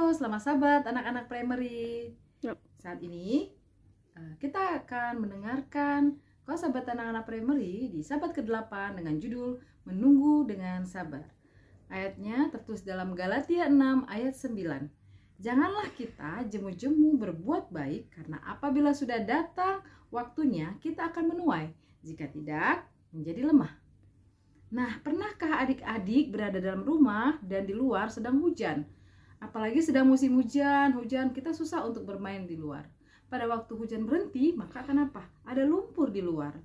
Halo, selamat sahabat anak-anak primary. Yuk. Saat ini kita akan mendengarkan kalau sahabat anak-anak primary di sahabat ke-8 dengan judul Menunggu dengan Sabar. Ayatnya tertulis dalam Galatia 6 ayat 9. Janganlah kita jemu-jemu berbuat baik, karena apabila sudah datang waktunya kita akan menuai, jika tidak menjadi lemah. Nah, pernahkah adik-adik berada dalam rumah dan di luar sedang hujan? Apalagi sedang musim hujan, kita susah untuk bermain di luar. Pada waktu hujan berhenti, maka akan apa? Ada lumpur di luar.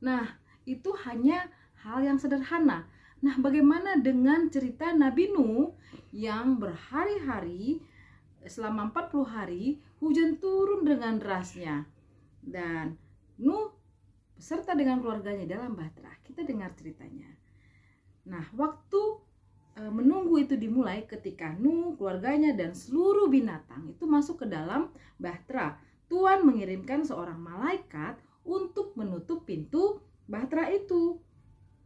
Nah, itu hanya hal yang sederhana. Nah, bagaimana dengan cerita Nabi Nuh yang berhari-hari, selama 40 hari, hujan turun dengan derasnya. Dan Nuh beserta dengan keluarganya dalam bahtera. Kita dengar ceritanya. Nah, waktu menunggu itu dimulai ketika Nuh, keluarganya, dan seluruh binatang itu masuk ke dalam bahtera. Tuhan mengirimkan seorang malaikat untuk menutup pintu bahtera itu.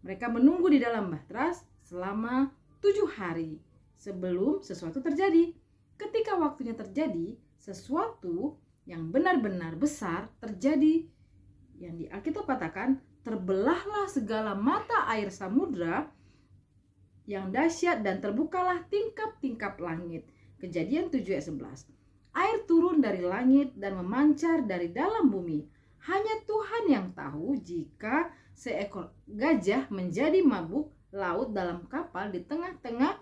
Mereka menunggu di dalam bahtera selama 7 hari sebelum sesuatu terjadi. Ketika waktunya terjadi, sesuatu yang benar-benar besar terjadi. Yang di Alkitab katakan, terbelahlah segala mata air samudra yang dahsyat dan terbukalah tingkap-tingkap langit. Kejadian 7 ayat 11. Air turun dari langit dan memancar dari dalam bumi. Hanya Tuhan yang tahu jika seekor gajah menjadi mabuk laut dalam kapal di tengah-tengah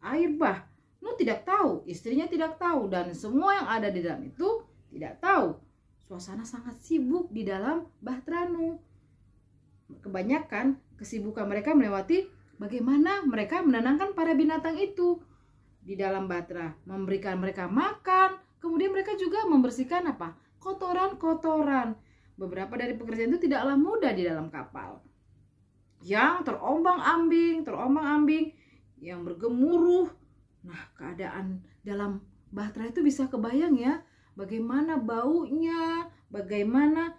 air bah. Nuh tidak tahu, istrinya tidak tahu, dan semua yang ada di dalam itu tidak tahu. Suasana sangat sibuk di dalam bahtera Nuh. Kebanyakan kesibukan mereka melewati bagaimana mereka menenangkan para binatang itu di dalam bahtera, memberikan mereka makan, kemudian mereka juga membersihkan apa? Kotoran-kotoran. Beberapa dari pekerjaan itu tidaklah mudah di dalam kapal yang terombang-ambing, yang bergemuruh. Nah, keadaan dalam bahtera itu bisa kebayang ya, bagaimana baunya, bagaimana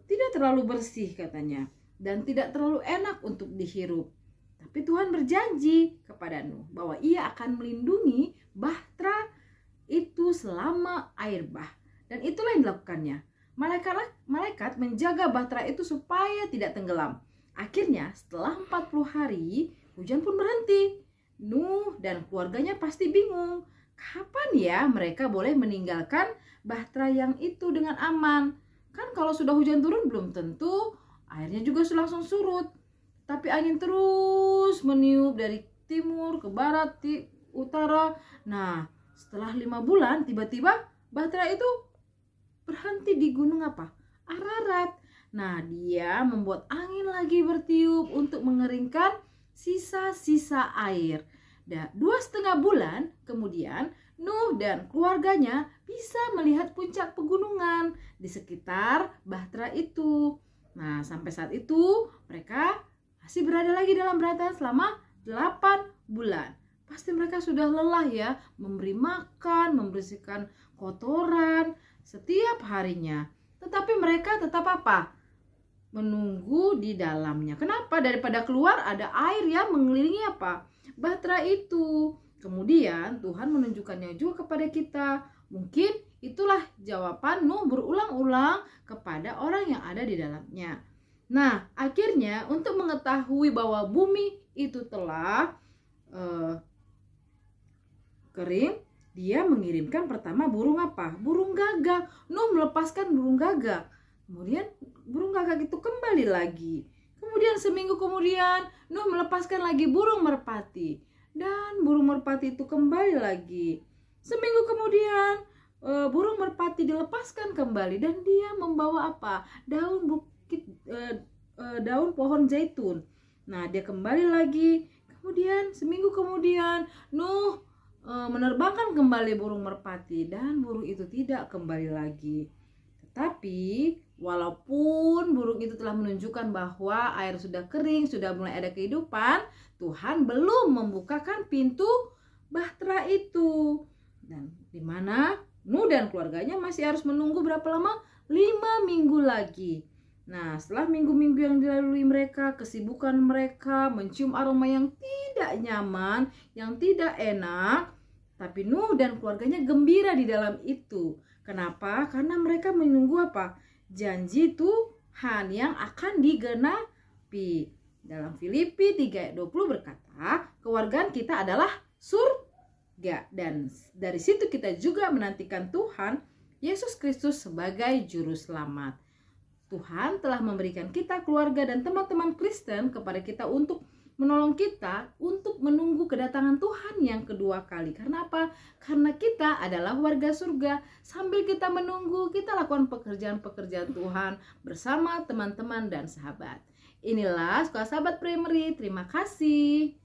tidak terlalu bersih katanya, dan tidak terlalu enak untuk dihirup. Tapi Tuhan berjanji kepada Nuh bahwa ia akan melindungi bahtera itu selama air bah. Dan itulah yang dilakukannya. Malaikat menjaga bahtera itu supaya tidak tenggelam. Akhirnya setelah 40 hari hujan pun berhenti. Nuh dan keluarganya pasti bingung. Kapan ya mereka boleh meninggalkan bahtera yang itu dengan aman? Kan kalau sudah hujan turun belum tentu airnya juga langsung surut. Tapi angin terus meniup dari timur ke barat, utara. Nah, setelah 5 bulan tiba-tiba bahtera itu berhenti di gunung apa? Ararat. Nah, dia membuat angin lagi bertiup untuk mengeringkan sisa-sisa air. Dan 2,5 bulan kemudian Nuh dan keluarganya bisa melihat puncak pegunungan di sekitar bahtera itu. Nah, sampai saat itu mereka masih berada lagi dalam bahtera selama 8 bulan. Pasti mereka sudah lelah ya, memberi makan, membersihkan kotoran setiap harinya. Tetapi mereka tetap apa? Menunggu di dalamnya. Kenapa? Daripada keluar ada air yang mengelilingi apa? Bahtera itu. Kemudian Tuhan menunjukkannya juga kepada kita. Mungkin itulah jawaban Nuh berulang-ulang kepada orang yang ada di dalamnya. Nah, akhirnya untuk mengetahui bahwa bumi itu telah kering, dia mengirimkan pertama burung apa? Burung gagak. Nuh melepaskan burung gagak. Kemudian burung gagak itu kembali lagi. Kemudian seminggu kemudian Nuh melepaskan lagi burung merpati. Dan burung merpati itu kembali lagi. Seminggu kemudian burung merpati dilepaskan kembali. Dan dia membawa apa? Daun pohon zaitun. Nah, dia kembali lagi. Kemudian seminggu kemudian Nuh menerbangkan kembali burung merpati, dan burung itu tidak kembali lagi. Tetapi walaupun burung itu telah menunjukkan bahwa air sudah kering, sudah mulai ada kehidupan, Tuhan belum membukakan pintu bahtera itu. Dan di mana Nuh dan keluarganya masih harus menunggu berapa lama? 5 minggu lagi. Nah, setelah minggu-minggu yang dilalui mereka, kesibukan mereka mencium aroma yang tidak nyaman, yang tidak enak, Tapi Nuh dan keluarganya gembira di dalam itu. Kenapa? Karena mereka menunggu apa? Janji Tuhan yang akan digenapi. Dalam Filipi 3 ayat 20 berkata, kewargaan kita adalah surga. Dan dari situ kita juga menantikan Tuhan Yesus Kristus sebagai juru selamat. Tuhan telah memberikan kita keluarga dan teman-teman Kristen kepada kita untuk menolong kita untuk menunggu kedatangan Tuhan yang kedua kali. Karena apa? Karena kita adalah warga surga. Sambil kita menunggu, kita lakukan pekerjaan-pekerjaan Tuhan bersama teman-teman dan sahabat. Inilah Sekolah Sahabat Primary. Terima kasih.